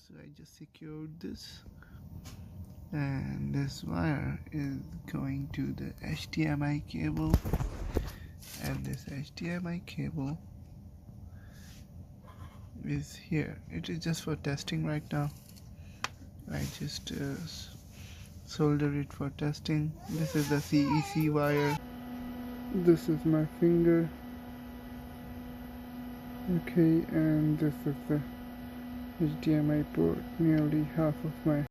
So I just secured this, and this wire is going to the HDMI cable, and this HDMI cable is here. It is just for testing right now. I just solder it for testing. This is the CEC wire. This is my finger. Okay, and this is the HDMI port. Nearly half of my